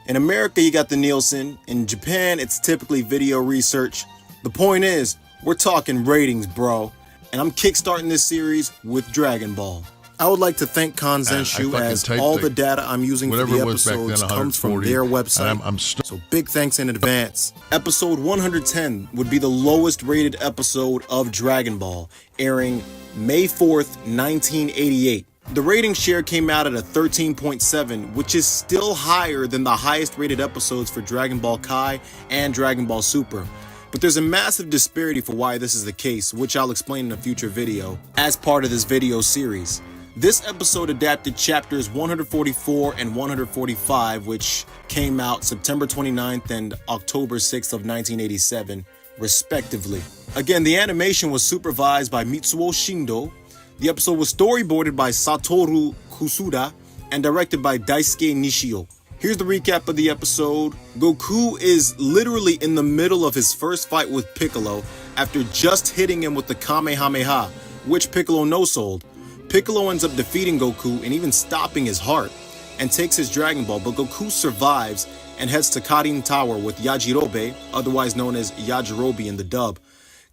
In America, you got the Nielsen. In Japan, it's typically video research. The point is, we're talking ratings, bro. And I'm kickstarting this series with Dragon Ball. I would like to thank Kanzenshu as all the data I'm using for the episodes comes from their website. So big thanks in advance. Episode 110 would be the lowest rated episode of Dragon Ball, airing May 4th, 1988. The rating share came out at a 13.7, which is still higher than the highest rated episodes for Dragon Ball Kai and Dragon Ball Super. But there's a massive disparity for why this is the case, which I'll explain in a future video as part of this video series. This episode adapted chapters 144 and 145, which came out September 29th and October 6th of 1987, respectively. Again, the animation was supervised by Mitsuo Shindo. The episode was storyboarded by Satoru Kusuda and directed by Daisuke Nishio. Here's the recap of the episode. Goku is literally in the middle of his first fight with Piccolo after just hitting him with the Kamehameha, which Piccolo no-sold. Piccolo ends up defeating Goku and even stopping his heart, and takes his Dragon Ball, but Goku survives and heads to Karin Tower with Yajirobe, otherwise known as Yajirobe in the dub.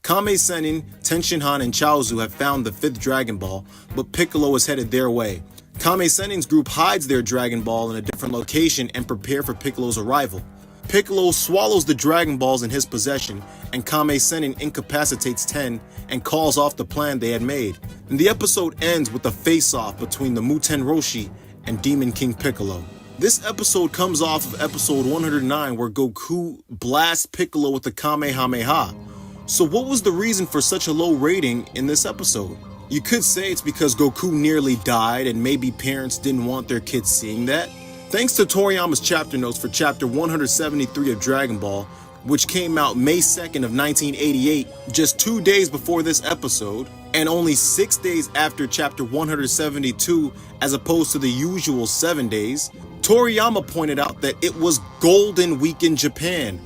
Kame Sennin, Tenshinhan, and Chaozu have found the 5th Dragon Ball, but Piccolo is headed their way. Kame Sennin's group hides their Dragon Ball in a different location and prepare for Piccolo's arrival. Piccolo swallows the Dragon Balls in his possession, and Kame Sennin incapacitates Ten and calls off the plan they had made. And the episode ends with a face-off between the Muten Roshi and Demon King Piccolo. This episode comes off of episode 109, where Goku blasts Piccolo with the Kamehameha. So what was the reason for such a low rating in this episode? You could say it's because Goku nearly died and maybe parents didn't want their kids seeing that. Thanks to Toriyama's chapter notes for chapter 173 of Dragon Ball, which came out May 2nd of 1988, just 2 days before this episode, and only 6 days after chapter 172 as opposed to the usual 7 days, Toriyama pointed out that it was Golden Week in Japan.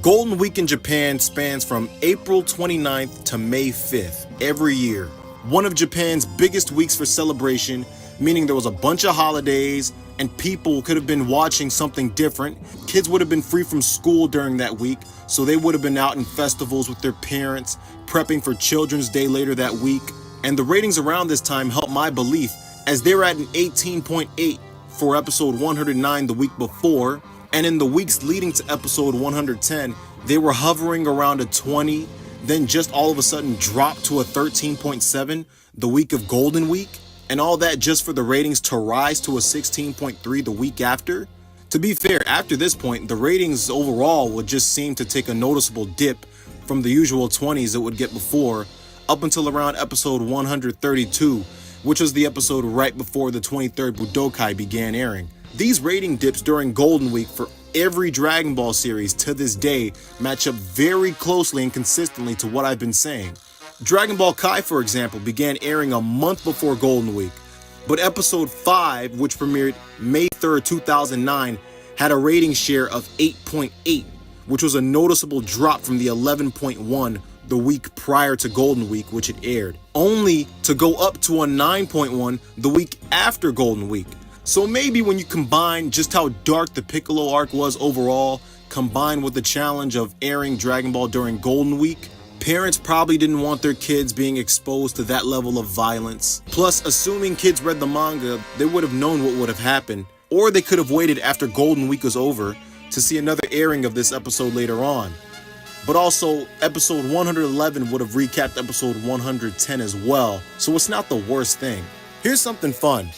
Golden Week in Japan spans from April 29th to May 5th every year. One of Japan's biggest weeks for celebration, meaning there was a bunch of holidays and people could have been watching something different. Kids would have been free from school during that week, so they would have been out in festivals with their parents, prepping for Children's Day later that week. And the ratings around this time helped my belief, as they're at an 18.8 for episode 109 the week before, and in the weeks leading to episode 110, they were hovering around a 20, then just all of a sudden dropped to a 13.7 the week of Golden Week, and all that just for the ratings to rise to a 16.3 the week after. To be fair, after this point, the ratings overall would just seem to take a noticeable dip from the usual 20s it would get before, up until around episode 132, which was the episode right before the 23rd Budokai began airing. These rating dips during Golden Week for every Dragon Ball series to this day match up very closely and consistently to what I've been saying. Dragon Ball Kai, for example, began airing a month before Golden Week, but episode 5, which premiered May 3rd, 2009, had a rating share of 8.8, which was a noticeable drop from the 11.1 the week prior to Golden Week, which it aired, only to go up to a 9.1 the week after Golden Week. So maybe when you combine just how dark the Piccolo arc was overall, combined with the challenge of airing Dragon Ball during Golden Week, parents probably didn't want their kids being exposed to that level of violence. Plus, assuming kids read the manga, they would have known what would have happened, or they could have waited after Golden Week was over to see another airing of this episode later on. But also, episode 111 would have recapped episode 110 as well, so it's not the worst thing. Here's something fun.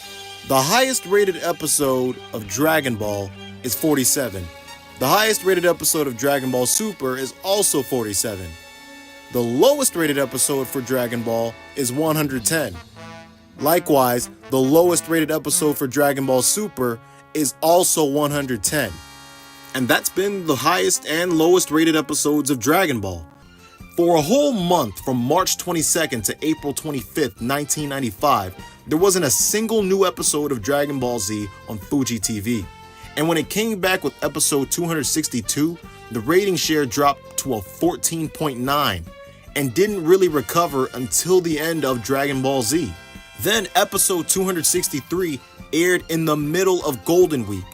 The highest rated episode of Dragon Ball is 47. The highest rated episode of Dragon Ball Super is also 47. The lowest rated episode for Dragon Ball is 110. Likewise, the lowest rated episode for Dragon Ball Super is also 110. And that's been the highest and lowest rated episodes of Dragon Ball. For a whole month from March 22nd to April 25th, 1995, there wasn't a single new episode of Dragon Ball Z on Fuji TV. And when it came back with episode 262, the rating share dropped to a 14.9 and didn't really recover until the end of Dragon Ball Z. Then episode 263 aired in the middle of Golden Week,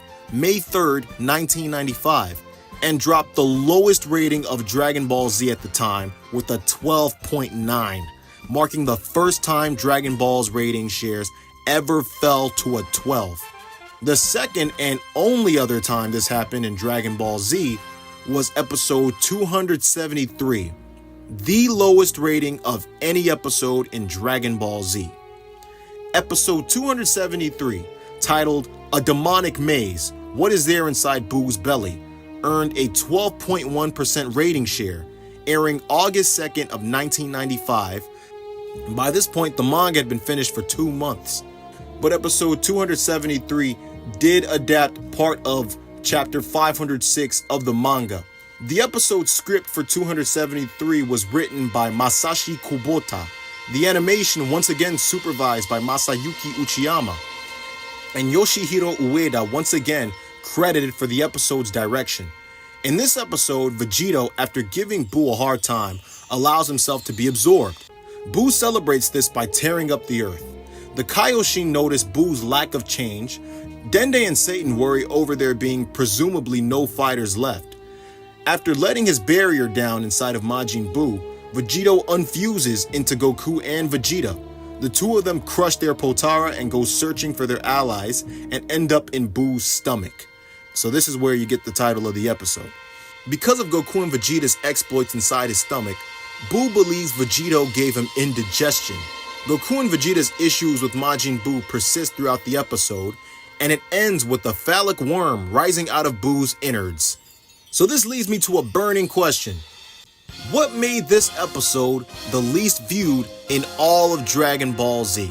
May 3rd, 1995, and dropped the lowest rating of Dragon Ball Z at the time with a 12.9, marking the first time Dragon Ball's rating shares ever fell to a 12. The second and only other time this happened in Dragon Ball Z was episode 273, the lowest rating of any episode in Dragon Ball Z. Episode 273, titled A Demonic Maze, What is There Inside Boo's Belly, earned a 12.1% rating share, airing August 2nd of 1995. By this point, the manga had been finished for 2 months. But episode 273 did adapt part of chapter 506 of the manga. The episode script for 273 was written by Masashi Kubota. The animation once again supervised by Masayuki Uchiyama. And Yoshihiro Ueda once again credited for the episode's direction. In this episode, Vegito, after giving Boo a hard time, allows himself to be absorbed. Boo celebrates this by tearing up the earth. The Kaioshin notice Boo's lack of change. Dende and Satan worry over there being presumably no fighters left. After letting his barrier down inside of Majin Buu, Vegito unfuses into Goku and Vegeta. The two of them crush their Potara and go searching for their allies and end up in Boo's stomach. So this is where you get the title of the episode. Because of Goku and Vegeta's exploits inside his stomach, Buu believes Vegito gave him indigestion. Goku and Vegeta's issues with Majin Buu persist throughout the episode, and it ends with a phallic worm rising out of Boo's innards. So this leads me to a burning question. What made this episode the least viewed in all of Dragon Ball Z?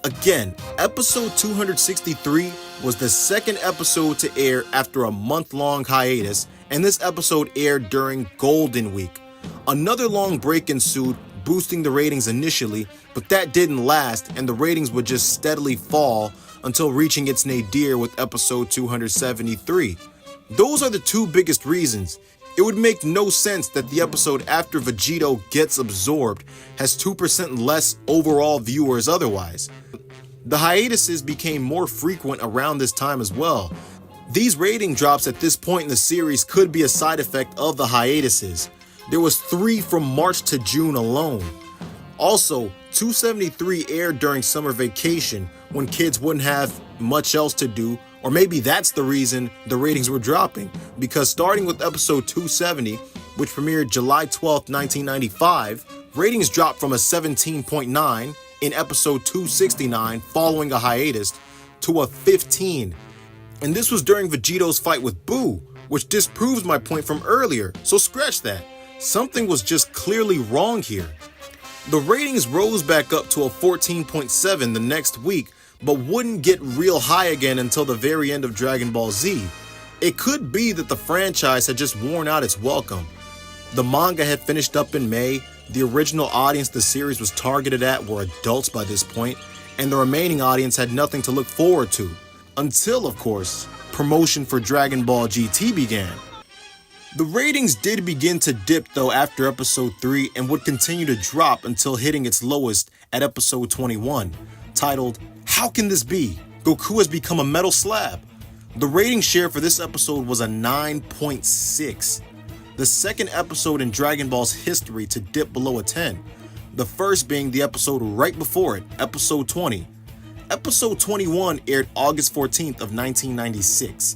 Again, episode 263 was the second episode to air after a month-long hiatus, and this episode aired during Golden Week. Another long break ensued, boosting the ratings initially, but that didn't last, and the ratings would just steadily fall until reaching its nadir with episode 273. Those are the two biggest reasons. It would make no sense that the episode after Vegito gets absorbed has 2% less overall viewers otherwise. The hiatuses became more frequent around this time as well. These rating drops at this point in the series could be a side effect of the hiatuses. There was 3 from March to June alone. Also, 273 aired during summer vacation when kids wouldn't have much else to do, or maybe that's the reason the ratings were dropping, because starting with episode 270, which premiered July 12, 1995, ratings dropped from a 17.9 in episode 269 following a hiatus to a 15. And this was during Vegito's fight with Buu, which disproves my point from earlier, so scratch that. Something was just clearly wrong here. The ratings rose back up to a 14.7 the next week, but wouldn't get real high again until the very end of Dragon Ball Z. It could be that the franchise had just worn out its welcome. The manga had finished up in May, the original audience the series was targeted at were adults by this point, and the remaining audience had nothing to look forward to. Until, of course, promotion for Dragon Ball GT began. The ratings did begin to dip though after episode 3 and would continue to drop until hitting its lowest at episode 21, titled, How Can This Be? Goku Has Become a Metal Slab. The rating share for this episode was a 9.6, the second episode in Dragon Ball's history to dip below a 10, the first being the episode right before it, episode 20. Episode 21 aired August 14th of 1996.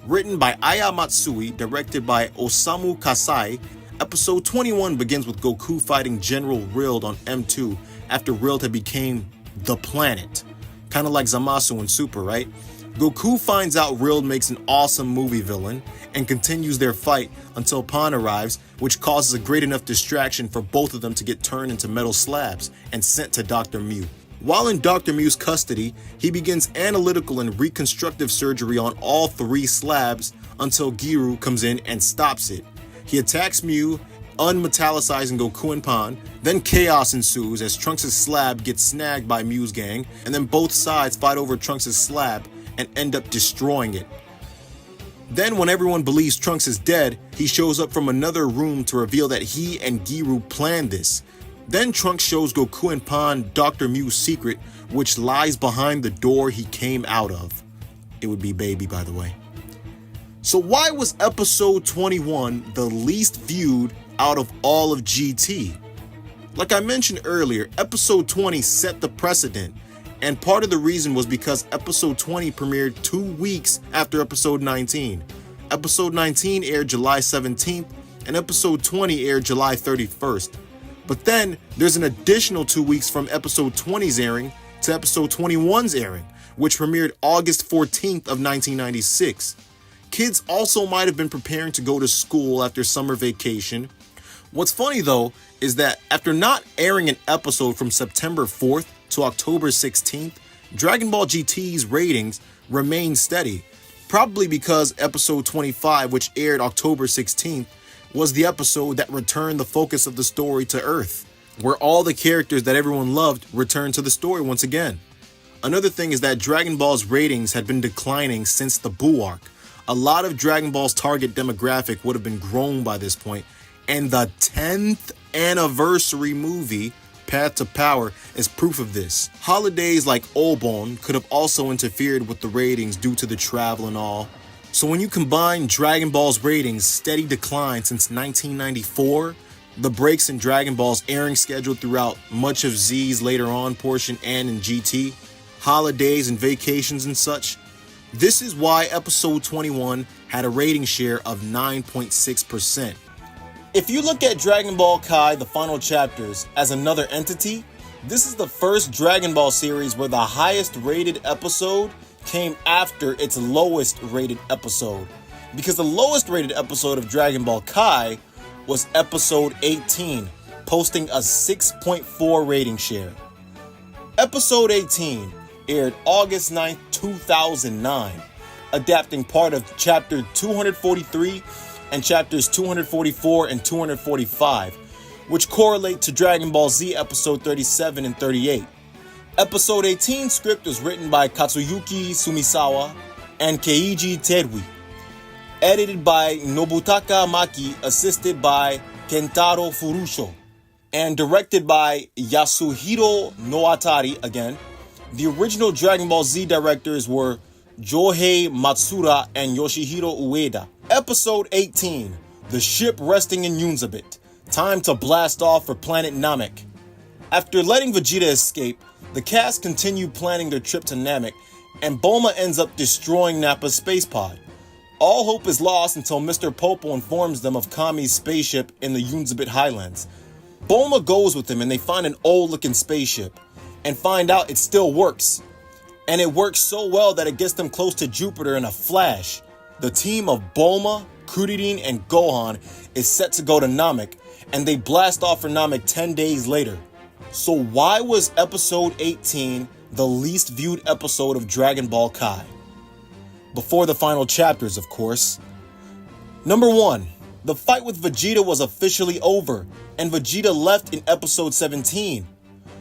Written by Aya Matsui, directed by Osamu Kasai, episode 21 begins with Goku fighting General Rild on M2 after Rild had become the planet. Kinda like Zamasu in Super, right? Goku finds out Rild makes an awesome movie villain and continues their fight until Pan arrives, which causes a great enough distraction for both of them to get turned into metal slabs and sent to Dr. Mew. While in Dr. Mew's custody, he begins analytical and reconstructive surgery on all 3 slabs until Giru comes in and stops it. He attacks Mew, unmetallicizing Goku and Pan, then chaos ensues as Trunks' slab gets snagged by Mew's gang, and then both sides fight over Trunks' slab and end up destroying it. Then when everyone believes Trunks is dead, he shows up from another room to reveal that he and Giru planned this. Then Trunks shows Goku and Pan Dr. Mew's secret, which lies behind the door he came out of. It would be Baby, by the way. So why was episode 21 the least viewed out of all of GT? Like I mentioned earlier, episode 20 set the precedent, and part of the reason was because episode 20 premiered 2 weeks after episode 19. Episode 19 aired July 17th, and episode 20 aired July 31st. But then there's an additional 2 weeks from episode 20's airing to episode 21's airing, which premiered August 14th of 1996. Kids also might have been preparing to go to school after summer vacation. What's funny though is that after not airing an episode from September 4th to October 16th, Dragon Ball GT's ratings remained steady, probably because episode 25, which aired October 16th, was the episode that returned the focus of the story to Earth, where all the characters that everyone loved returned to the story once again. Another thing is that Dragon Ball's ratings had been declining since the Buu arc. A lot of Dragon Ball's target demographic would have been grown by this point, and the 10th anniversary movie, Path to Power, is proof of this. Holidays like Obon could have also interfered with the ratings due to the travel and all. So when you combine Dragon Ball's ratings steady decline since 1994, the breaks in Dragon Ball's airing schedule throughout much of Z's later on portion and in GT, holidays and vacations and such, this is why episode 21 had a rating share of 9.6%. If you look at Dragon Ball Kai, the final chapters, as another entity, this is the first Dragon Ball series where the highest rated episode came after its lowest rated episode. Because the lowest rated episode of Dragon Ball Kai was episode 18, posting a 6.4 rating share. Episode 18 aired August 9th, 2009, adapting part of chapter 243 and chapters 244 and 245, which correlate to Dragon Ball Z episode 37 and 38. Episode 18 script was written by Katsuyuki Sumisawa and Keiji Terui, edited by Nobutaka Maki, assisted by Kentaro Furusho, and directed by Yasuhiro Noatari again. The original Dragon Ball Z directors were Johei Matsura and Yoshihiro Ueda. Episode 18, The Ship Resting in Yunzabit. Time to blast off for planet Namek. After letting Vegeta escape, the cast continued planning their trip to Namek, and Bulma ends up destroying Nappa's space pod. All hope is lost until Mr. Popo informs them of Kami's spaceship in the Yunzabit Highlands. Bulma goes with him and they find an old-looking spaceship, and find out it still works. And it works so well that it gets them close to Jupiter in a flash. The team of Bulma, Kuririn, and Gohan is set to go to Namek, and they blast off for Namek 10 days later. So why was episode 18 the least viewed episode of Dragon Ball Kai? Before the final chapters, of course. Number 1, the fight with Vegeta was officially over, and Vegeta left in episode 17.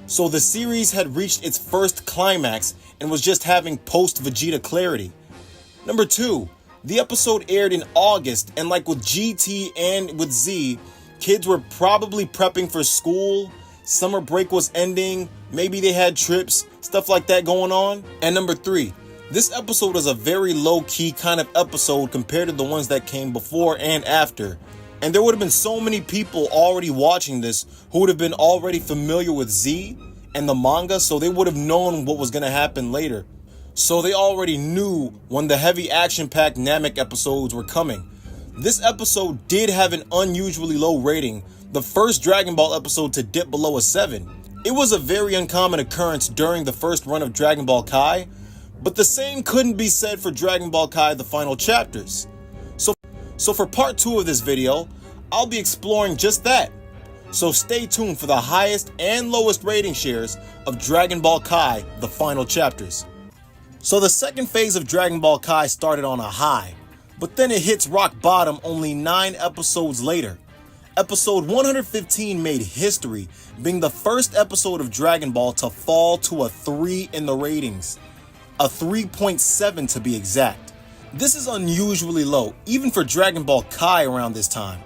So the series had reached its first climax and was just having post-Vegeta clarity. Number 2, the episode aired in August, and like with GT and with Z, kids were probably prepping for school, summer break was ending, maybe they had trips, stuff like that going on. And number 3, this episode was a very low-key kind of episode compared to the ones that came before and after. And there would have been so many people already watching this who would have been already familiar with Z and the manga, so they would have known what was going to happen later. So they already knew when the heavy action-packed Namek episodes were coming. This episode did have an unusually low rating, the first Dragon Ball episode to dip below a 7. It was a very uncommon occurrence during the first run of Dragon Ball Kai, but the same couldn't be said for Dragon Ball Kai the final chapters. So for part 2 of this video, I'll be exploring just that. So stay tuned for the highest and lowest rating shares of Dragon Ball Kai the final chapters. So the second phase of Dragon Ball Kai started on a high, but then it hits rock bottom only 9 episodes later. Episode 115 made history, being the first episode of Dragon Ball to fall to a 3 in the ratings. A 3.7 to be exact. This is unusually low, even for Dragon Ball Kai around this time.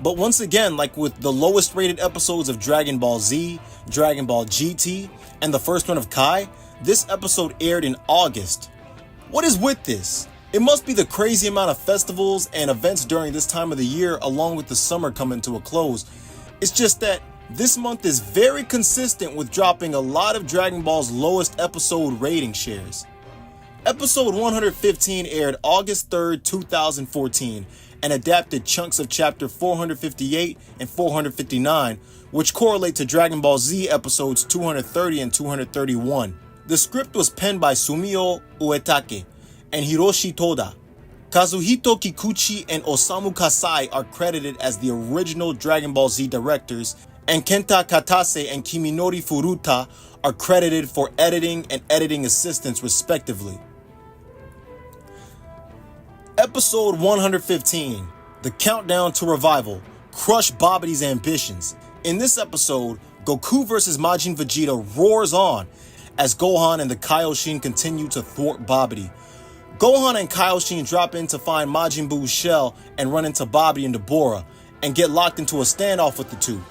But once again, like with the lowest rated episodes of Dragon Ball Z, Dragon Ball GT, and the first run of Kai, this episode aired in August. What is with this? It must be the crazy amount of festivals and events during this time of the year, along with the summer coming to a close. It's just that this month is very consistent with dropping a lot of Dragon Ball's lowest episode rating shares. Episode 115 aired August 3rd, 2014, and adapted chunks of chapter 458 and 459, which correlate to Dragon Ball Z episodes 230 and 231. The script was penned by Sumio Uetake and Hiroshi Toda. Kazuhito Kikuchi and Osamu Kasai are credited as the original Dragon Ball Z directors, and Kenta Katase and Kiminori Furuta are credited for editing and editing assistants respectively. Episode 115, The Countdown to Revival, crushed Babidi's ambitions. In this episode, Goku vs. Majin Vegeta roars on as Gohan and the Kaioshin continue to thwart Babidi. Gohan and Kaioshin drop in to find Majin Buu's shell and run into Babidi and Dabura and get locked into a standoff with the two.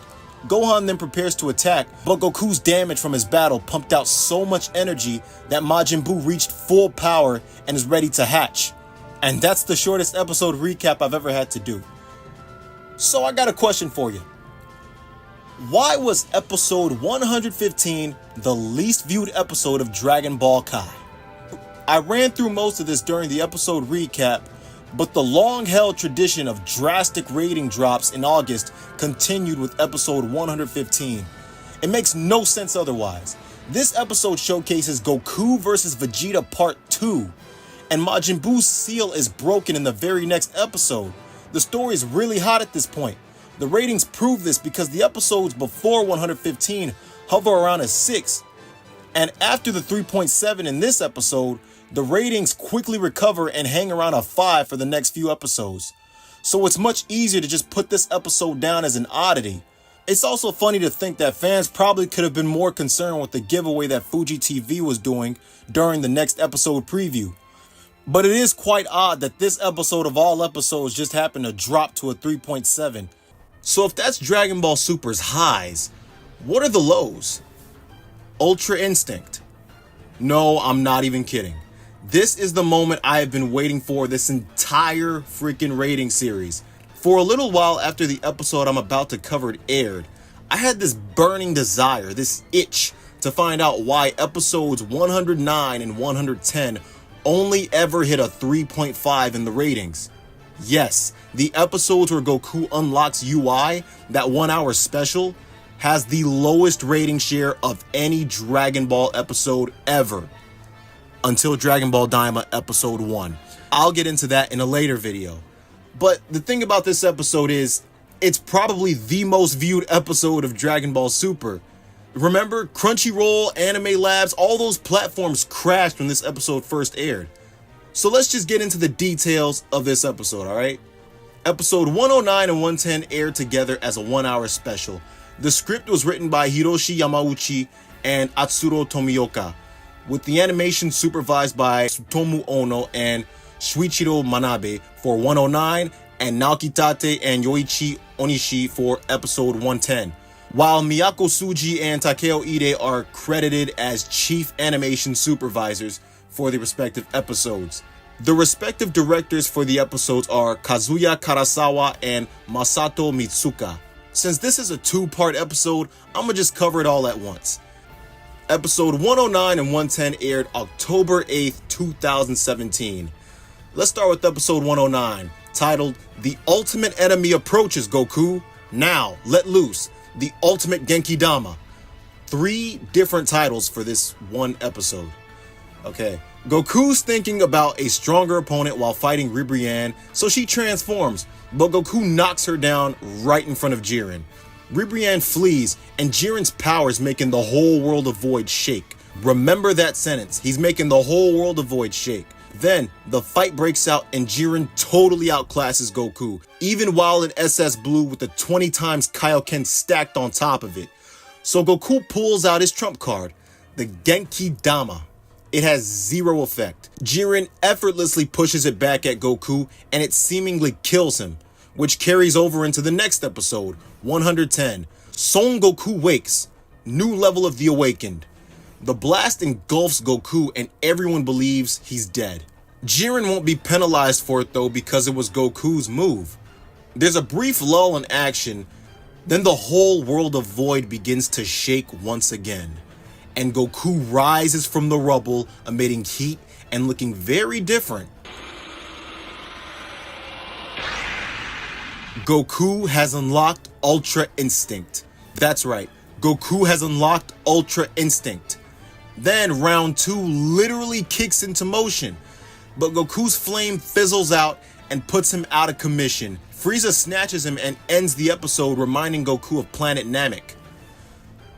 Gohan then prepares to attack, but Goku's damage from his battle pumped out so much energy that Majin Buu reached full power and is ready to hatch. And that's the shortest episode recap I've ever had to do. So I got a question for you. Why was episode 115 the least viewed episode of Dragon Ball Kai? I ran through most of this during the episode recap, but the long-held tradition of drastic rating drops in August continued with episode 115. It makes no sense otherwise. This episode showcases Goku vs. Vegeta Part 2, and Majin Buu's seal is broken in the very next episode. The story is really hot at this point. The ratings prove this because the episodes before 115 hover around a 6, and after the 3.7 in this episode, the ratings quickly recover and hang around a 5 for the next few episodes. So it's much easier to just put this episode down as an oddity. It's also funny to think that fans probably could have been more concerned with the giveaway that Fuji TV was doing during the next episode preview. But it is quite odd that this episode of all episodes just happened to drop to a 3.7. So if that's Dragon Ball Super's highs, what are the lows? Ultra Instinct. No, I'm not even kidding. This is the moment I have been waiting for this entire freaking rating series. For a little while after the episode I'm about to cover aired, I had this burning desire, this itch, to find out why episodes 109 and 110 only ever hit a 3.5 in the ratings. Yes, the episodes where Goku unlocks UI, that 1 hour special, has the lowest rating share of any Dragon Ball episode ever. Until Dragon Ball DAIMA episode 1. I'll get into that in a later video. But the thing about this episode is, it's probably the most viewed episode of Dragon Ball Super. Remember, Crunchyroll, Anime Labs, all those platforms crashed when this episode first aired. So let's just get into the details of this episode, alright? Episode 109 and 110 aired together as a 1 hour special. The script was written by Hiroshi Yamauchi and Atsuro Tomioka, with the animation supervised by Tsutomu Ono and Shuichiro Manabe for 109 and Naoki Tate and Yoichi Onishi for episode 110. While Miyako Tsuji and Takeo Ide are credited as chief animation supervisors for the respective episodes. The respective directors for the episodes are Kazuya Karasawa and Masato Mitsuka. Since this is a 2-part episode, I'm gonna just cover it all at once. Episode 109 and 110 aired October 8th, 2017. Let's start with episode 109, titled The Ultimate Enemy Approaches Goku. Now, Let Loose. The Ultimate Genki Dama. 3 different titles for this one episode. Okay. Goku's thinking about a stronger opponent while fighting Ribrianne, so she transforms, but Goku knocks her down right in front of Jiren. Ribrianne flees, and Jiren's power is making the whole world of Void shake. Remember that sentence. He's making the whole world of Void shake. Then, the fight breaks out and Jiren totally outclasses Goku, even while in SS Blue with the 20 times Kaioken stacked on top of it. So Goku pulls out his trump card, the Genki Dama. It has 0 effect. Jiren effortlessly pushes it back at Goku and it seemingly kills him, which carries over into the next episode, 110. Son Goku wakes, new level of the awakened. The blast engulfs Goku and everyone believes he's dead. Jiren won't be penalized for it though because it was Goku's move. There's a brief lull in action, then the whole world of Void begins to shake once again, and Goku rises from the rubble, emitting heat and looking very different. Goku has unlocked Ultra Instinct. That's right, Goku has unlocked Ultra Instinct. Then round 2 literally kicks into motion, but Goku's flame fizzles out and puts him out of commission. Frieza snatches him and ends the episode, reminding Goku of Planet Namek.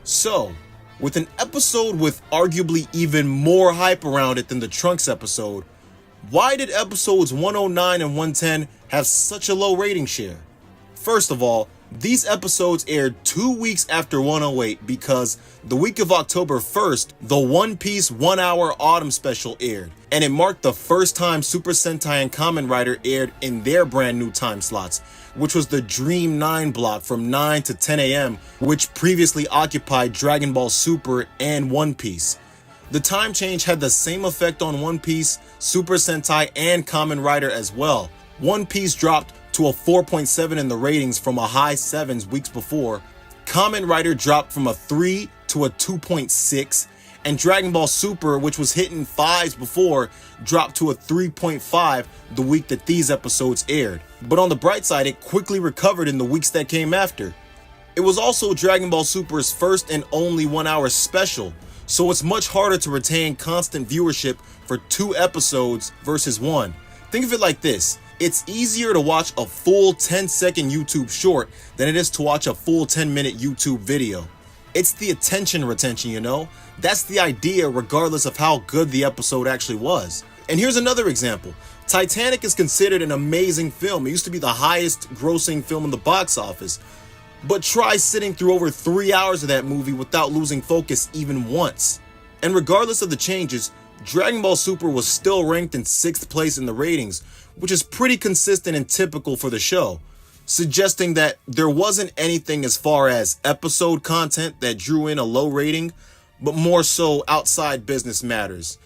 So, with an episode with arguably even more hype around it than the Trunks episode, why did episodes 109 and 110 have such a low rating share? First of all, these episodes aired 2 weeks after 108 because the week of October 1st, the One Piece 1 hour autumn special aired, and it marked the first time Super Sentai and Kamen Rider aired in their brand new time slots, which was the Dream 9 block from 9 to 10 a.m., which previously occupied Dragon Ball Super and One Piece. The time change had the same effect on One Piece, Super Sentai, and Kamen Rider as well. One Piece dropped to a 4.7 in the ratings from a high 7s weeks before. Kamen Rider dropped from a 3 to a 2.6, and Dragon Ball Super, which was hitting 5s before, dropped to a 3.5 the week that these episodes aired. But on the bright side, it quickly recovered in the weeks that came after. It was also Dragon Ball Super's first and only 1 hour special, so it's much harder to retain constant viewership for 2 episodes versus 1. Think of it like this. It's easier to watch a full 10-second YouTube short than it is to watch a full 10-minute YouTube video. It's the attention retention, you know? That's the idea regardless of how good the episode actually was. And here's another example. Titanic is considered an amazing film. It used to be the highest grossing film in the box office. But try sitting through over 3 hours of that movie without losing focus even once. And regardless of the changes, Dragon Ball Super was still ranked in 6th place in the ratings, which is pretty consistent and typical for the show, suggesting that there wasn't anything as far as episode content that drew in a low rating, but more so outside business matters.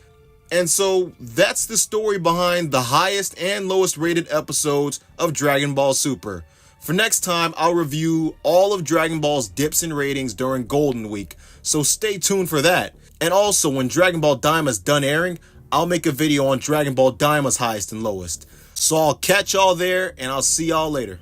And so that's the story behind the highest and lowest rated episodes of Dragon Ball Super. For next time, I'll review all of Dragon Ball's dips in ratings during Golden Week, so stay tuned for that. And also, when Dragon Ball DAIMA's done airing, I'll make a video on Dragon Ball DAIMA's highest and lowest. So I'll catch y'all there, and I'll see y'all later.